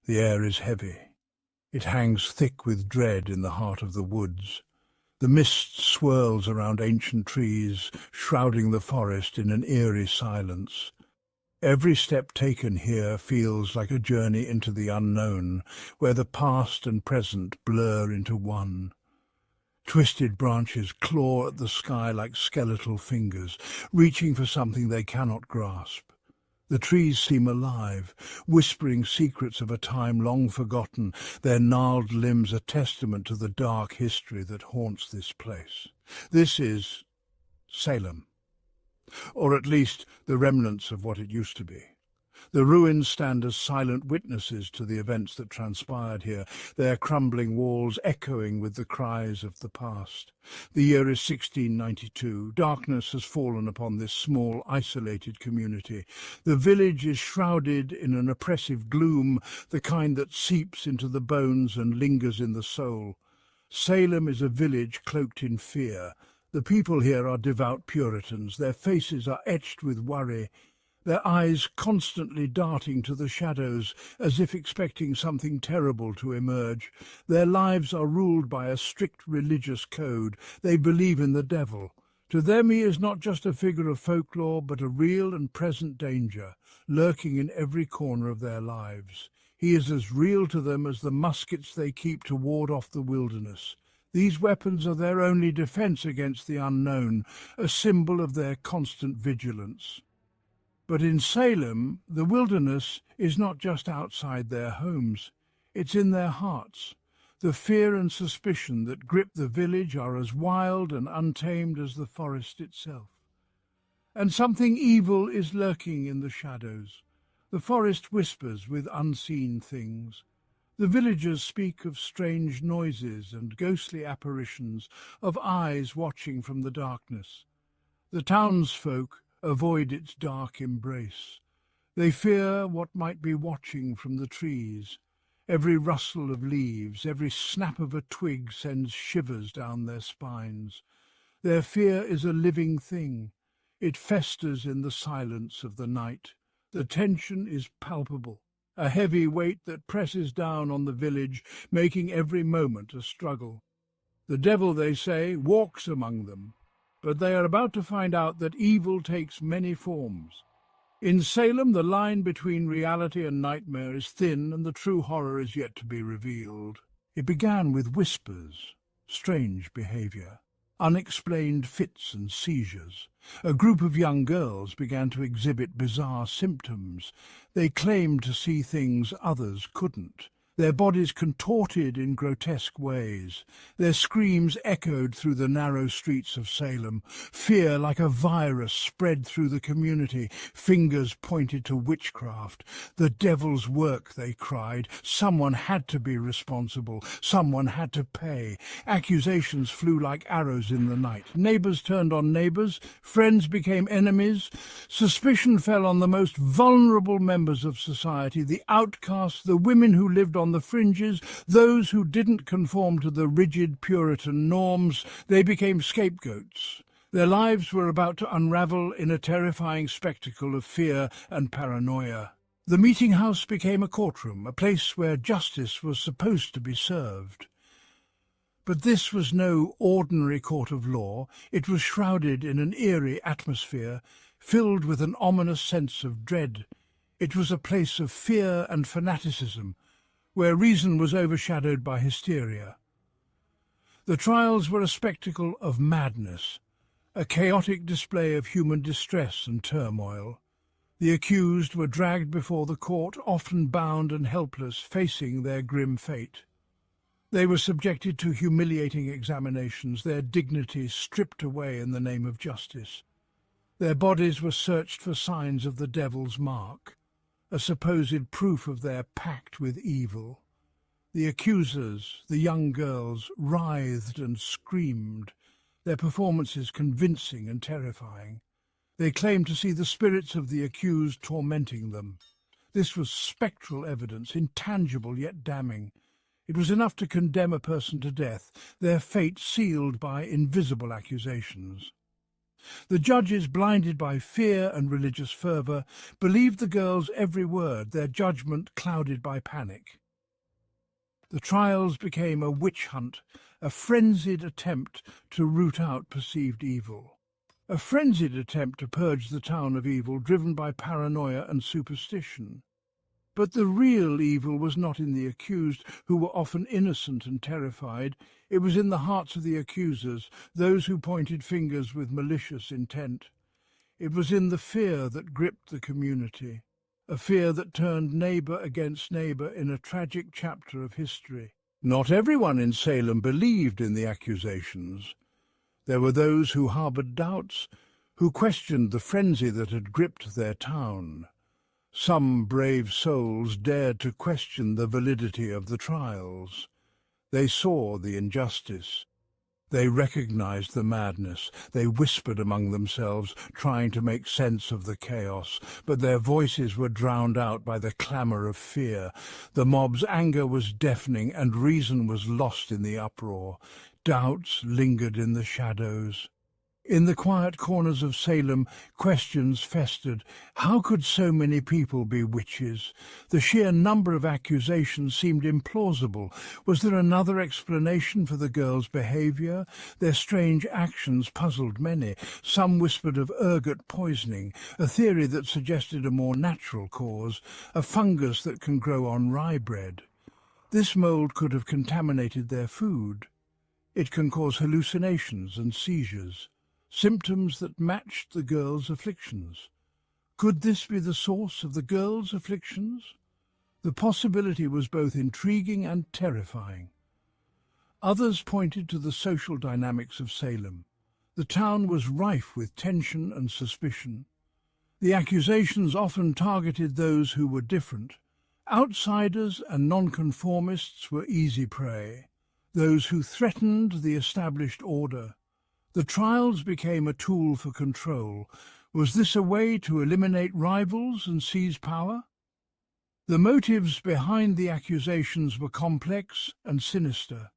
The air is heavy. It hangs thick with dread in the heart of the woods. The mist swirls around ancient trees, shrouding the forest in an eerie silence. Every step taken here feels like a journey into the unknown, where the past and present blur into one. Twisted branches claw at the sky like skeletal fingers, reaching for something they cannot grasp. The trees seem alive, whispering secrets of a time long forgotten, their gnarled limbs a testament to the dark history that haunts this place. This is Salem, or at least the remnants of what it used to be. The ruins stand as silent witnesses to the events that transpired here, their crumbling walls echoing with the cries of the past. The year is 1692. Darkness has fallen upon this small, isolated community. The village is shrouded in an oppressive gloom, the kind that seeps into the bones and lingers in the soul. Salem is a village cloaked in fear. The people here are devout Puritans. Their faces are etched with worry, their eyes constantly darting to the shadows as if expecting something terrible to emerge. Their lives are ruled by a strict religious code. They believe in the devil. To them he is not just a figure of folklore, but a real and present danger, lurking in every corner of their lives. He is as real to them as the muskets they keep to ward off the wilderness. These weapons are their only defense against the unknown, a symbol of their constant vigilance. But in Salem, the wilderness is not just outside their homes, it's in their hearts. The fear and suspicion that grip the village are as wild and untamed as the forest itself. And something evil is lurking in the shadows. The forest whispers with unseen things. The villagers speak of strange noises and ghostly apparitions, of eyes watching from the darkness. The townsfolk avoid its dark embrace. They fear what might be watching from the trees. Every rustle of leaves, every snap of a twig sends shivers down their spines. Their fear is a living thing. It festers in the silence of the night. The tension is palpable, a heavy weight that presses down on the village, making every moment a struggle. The devil, they say, walks among them, but they are about to find out that evil takes many forms. In Salem, the line between reality and nightmare is thin, and the true horror is yet to be revealed. It began with whispers, strange behavior, unexplained fits and seizures. A group of young girls began to exhibit bizarre symptoms. They claimed to see things others couldn't. Their bodies contorted in grotesque ways. Their screams echoed through the narrow streets of Salem. Fear, like a virus, spread through the community. Fingers pointed to witchcraft. The devil's work, they cried. Someone had to be responsible. Someone had to pay. Accusations flew like arrows in the night. Neighbors turned on neighbors. Friends became enemies. Suspicion fell on the most vulnerable members of society, the outcasts, the women who lived on the fringes, those who didn't conform to the rigid Puritan norms. They became scapegoats. Their lives were about to unravel in a terrifying spectacle of fear and paranoia. The meeting house became a courtroom, a place where justice was supposed to be served. But this was no ordinary court of law. It was shrouded in an eerie atmosphere, filled with an ominous sense of dread. It was a place of fear and fanaticism, where reason was overshadowed by hysteria. The trials were a spectacle of madness, a chaotic display of human distress and turmoil. The accused were dragged before the court, often bound and helpless, facing their grim fate. They were subjected to humiliating examinations, their dignity stripped away in the name of justice. Their bodies were searched for signs of the devil's mark, a supposed proof of their pact with evil. The accusers, the young girls, writhed and screamed, their performances convincing and terrifying. They claimed to see the spirits of the accused tormenting them. This was spectral evidence, intangible yet damning. It was enough to condemn a person to death, their fate sealed by invisible accusations. The judges, blinded by fear and religious fervour, believed the girl's every word, their judgment clouded by panic. The trials became a witch hunt, a frenzied attempt to root out perceived evil. A frenzied attempt to purge the town of evil, driven by paranoia and superstition. But the real evil was not in the accused, who were often innocent and terrified. It was in the hearts of the accusers, those who pointed fingers with malicious intent. It was in the fear that gripped the community, a fear that turned neighbour against neighbour in a tragic chapter of history. Not everyone in Salem believed in the accusations. There were those who harboured doubts, who questioned the frenzy that had gripped their town. Some brave souls dared to question the validity of the trials. They saw the injustice. They recognized the madness. They whispered among themselves, trying to make sense of the chaos, but their voices were drowned out by the clamour of fear. The mob's anger was deafening, and reason was lost in the uproar. Doubts lingered in the shadows. In the quiet corners of Salem, questions festered. How could so many people be witches? The sheer number of accusations seemed implausible. Was there another explanation for the girls' behaviour? Their strange actions puzzled many. Some whispered of ergot poisoning, a theory that suggested a more natural cause, a fungus that can grow on rye bread. This mould could have contaminated their food. It can cause hallucinations and seizures, symptoms that matched the girls' afflictions. Could this be the source of the girls' afflictions? The possibility was both intriguing and terrifying. Others pointed to the social dynamics of Salem. The town was rife with tension and suspicion. The accusations often targeted those who were different. Outsiders and nonconformists were easy prey, those who threatened the established order. The trials became a tool for control. Was this a way to eliminate rivals and seize power? The motives behind the accusations were complex and sinister.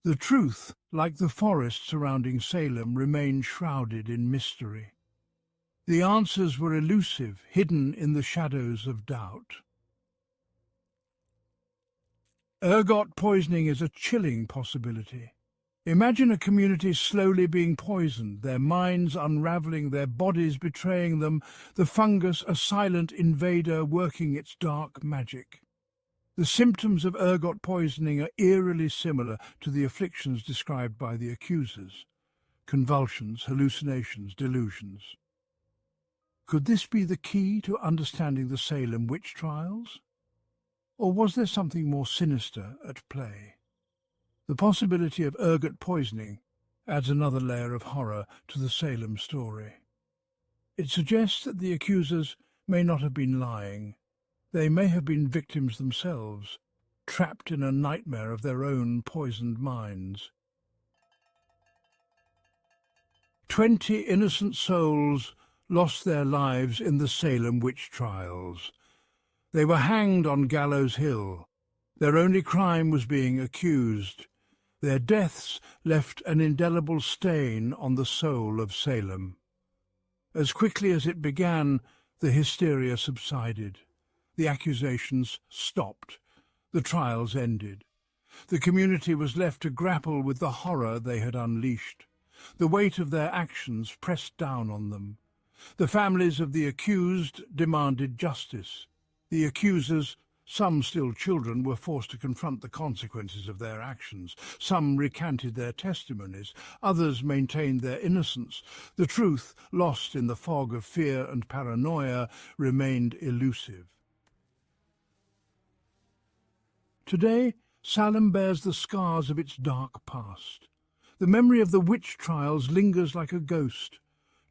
The truth, like the forest surrounding Salem, remained shrouded in mystery. The answers were elusive, hidden in the shadows of doubt. Ergot poisoning is a chilling possibility. Imagine a community slowly being poisoned, their minds unravelling, their bodies betraying them, the fungus a silent invader working its dark magic. The symptoms of ergot poisoning are eerily similar to the afflictions described by the accusers: convulsions, hallucinations, delusions. Could this be the key to understanding the Salem witch trials? Or was there something more sinister at play? The possibility of ergot poisoning adds another layer of horror to the Salem story. It suggests that the accusers may not have been lying. They may have been victims themselves, trapped in a nightmare of their own poisoned minds. 20 innocent souls lost their lives in the Salem witch trials. They were hanged on Gallows Hill. Their only crime was being accused. Their deaths left an indelible stain on the soul of Salem. As quickly as it began, the hysteria subsided. The accusations stopped. The trials ended. The community was left to grapple with the horror they had unleashed. The weight of their actions pressed down on them. The families of the accused demanded justice. The accusers, some still children, were forced to confront the consequences of their actions. Some recanted their testimonies. Others maintained their innocence. The truth, lost in the fog of fear and paranoia, remained elusive. Today, Salem bears the scars of its dark past. The memory of the witch trials lingers like a ghost.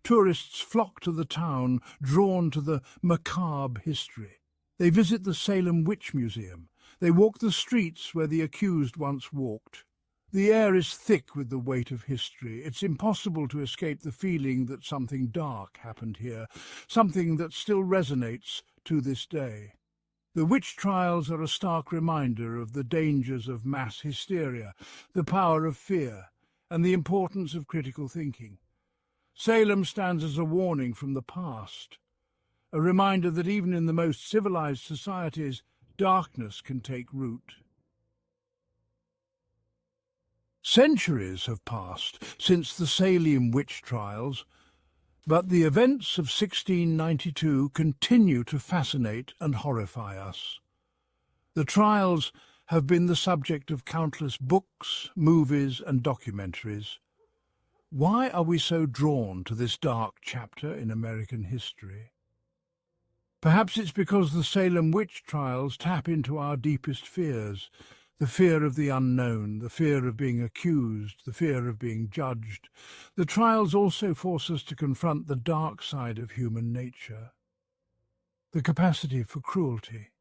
Tourists flock to the town, drawn to the macabre history. They visit the Salem Witch Museum. They walk the streets where the accused once walked. The air is thick with the weight of history. It's impossible to escape the feeling that something dark happened here, something that still resonates to this day. The witch trials are a stark reminder of the dangers of mass hysteria, the power of fear, and the importance of critical thinking. Salem stands as a warning from the past, a reminder that even in the most civilized societies, darkness can take root. Centuries have passed since the Salem Witch Trials, but the events of 1692 continue to fascinate and horrify us. The trials have been the subject of countless books, movies and documentaries. Why are we so drawn to this dark chapter in American history? Perhaps it's because the Salem Witch Trials tap into our deepest fears, the fear of the unknown, the fear of being accused, the fear of being judged. The trials also force us to confront the dark side of human nature, the capacity for cruelty,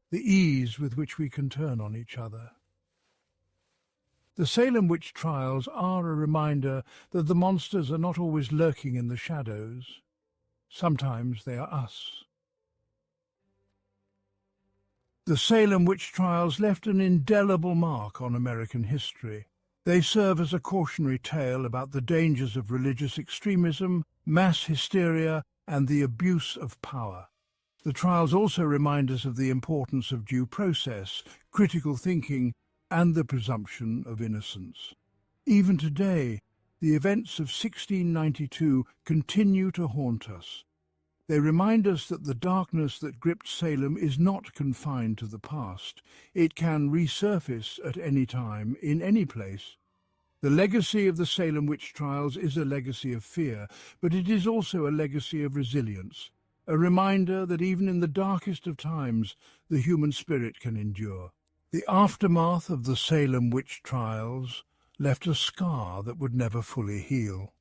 the ease with which we can turn on each other. The Salem Witch Trials are a reminder that the monsters are not always lurking in the shadows. Sometimes they are us. The Salem Witch Trials left an indelible mark on American history. They serve as a cautionary tale about the dangers of religious extremism, mass hysteria, and the abuse of power. The trials also remind us of the importance of due process, critical thinking, and the presumption of innocence. Even today, the events of 1692 continue to haunt us. They remind us that the darkness that gripped Salem is not confined to the past. It can resurface at any time, in any place. The legacy of the Salem Witch Trials is a legacy of fear, but it is also a legacy of resilience, a reminder that even in the darkest of times, the human spirit can endure. The aftermath of the Salem Witch Trials left a scar that would never fully heal.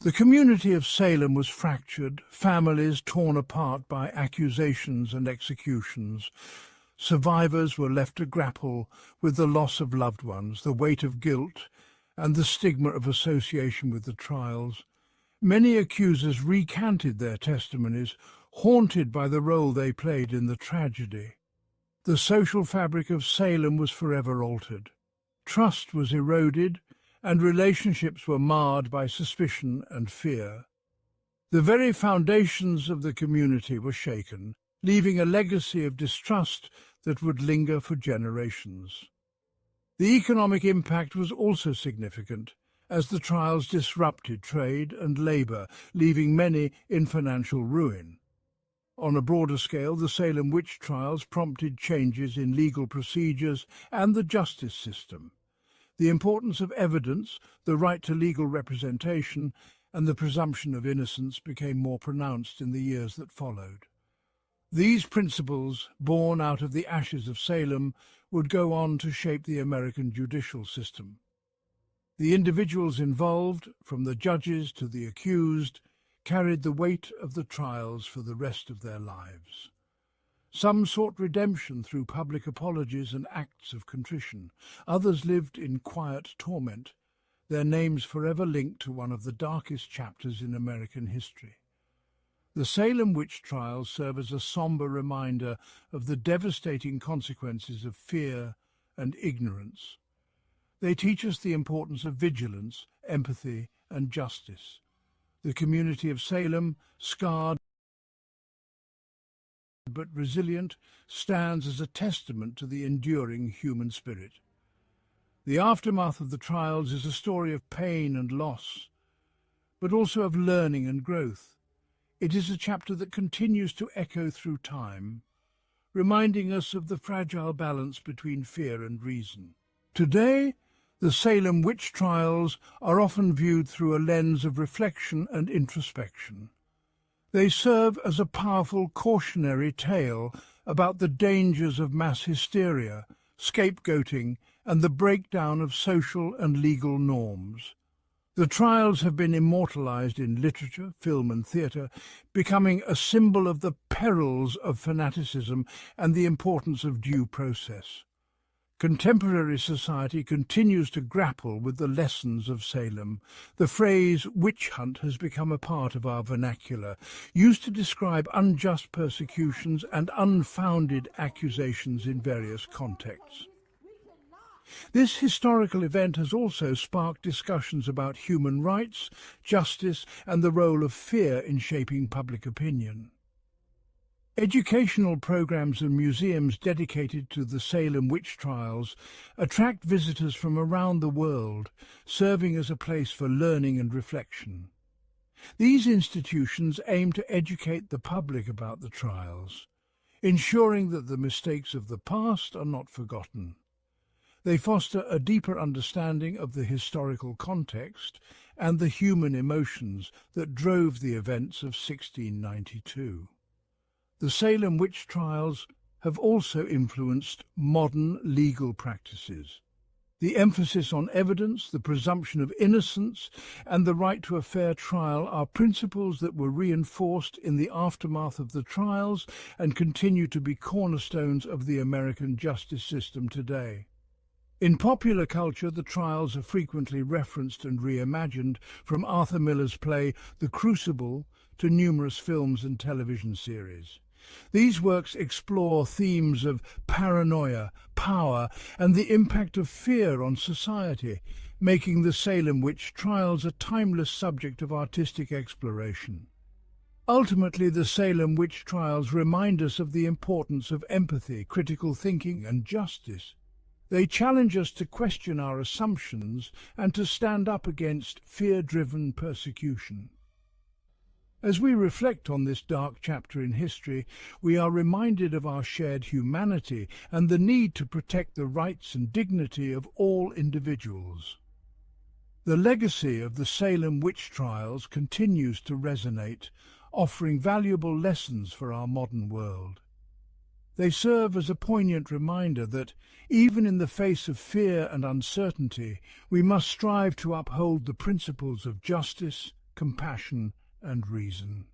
The community of Salem was fractured, families torn apart by accusations and executions. Survivors were left to grapple with the loss of loved ones, the weight of guilt, and the stigma of association with the trials. Many accusers recanted their testimonies, haunted by the role they played in the tragedy. The social fabric of Salem was forever altered. Trust was eroded, and relationships were marred by suspicion and fear. The very foundations of the community were shaken, leaving a legacy of distrust that would linger for generations. The economic impact was also significant, as the trials disrupted trade and labour, leaving many in financial ruin. On a broader scale, the Salem Witch Trials prompted changes in legal procedures and the justice system. The importance of evidence, the right to legal representation, and the presumption of innocence became more pronounced in the years that followed. These principles, born out of the ashes of Salem, would go on to shape the American judicial system. The individuals involved, from the judges to the accused, carried the weight of the trials for the rest of their lives. Some sought redemption through public apologies and acts of contrition. Others lived in quiet torment, their names forever linked to one of the darkest chapters in American history. The Salem Witch Trials serve as a somber reminder of the devastating consequences of fear and ignorance. They teach us the importance of vigilance, empathy, and justice. The community of Salem, scarred but resilient, stands as a testament to the enduring human spirit. The aftermath of the trials is a story of pain and loss, but also of learning and growth. It is a chapter that continues to echo through time, reminding us of the fragile balance between fear and reason. Today, the Salem Witch Trials are often viewed through a lens of reflection and introspection. They serve as a powerful cautionary tale about the dangers of mass hysteria, scapegoating, and the breakdown of social and legal norms. The trials have been immortalized in literature, film and theatre, becoming a symbol of the perils of fanaticism and the importance of due process. Contemporary society continues to grapple with the lessons of Salem. The phrase witch hunt has become a part of our vernacular, used to describe unjust persecutions and unfounded accusations in various contexts. This historical event has also sparked discussions about human rights, justice, and the role of fear in shaping public opinion. Educational programs and museums dedicated to the Salem Witch Trials attract visitors from around the world, serving as a place for learning and reflection. These institutions aim to educate the public about the trials, ensuring that the mistakes of the past are not forgotten. They foster a deeper understanding of the historical context and the human emotions that drove the events of 1692. The Salem Witch Trials have also influenced modern legal practices. The emphasis on evidence, the presumption of innocence, and the right to a fair trial are principles that were reinforced in the aftermath of the trials and continue to be cornerstones of the American justice system today. In popular culture, the trials are frequently referenced and reimagined, from Arthur Miller's play The Crucible to numerous films and television series. These works explore themes of paranoia, power, and the impact of fear on society, making the Salem Witch Trials a timeless subject of artistic exploration. Ultimately, the Salem Witch Trials remind us of the importance of empathy, critical thinking, and justice. They challenge us to question our assumptions and to stand up against fear-driven persecution. As we reflect on this dark chapter in history, we are reminded of our shared humanity and the need to protect the rights and dignity of all individuals. The legacy of the Salem Witch Trials continues to resonate, offering valuable lessons for our modern world. They serve as a poignant reminder that, even in the face of fear and uncertainty, we must strive to uphold the principles of justice, compassion, and reason.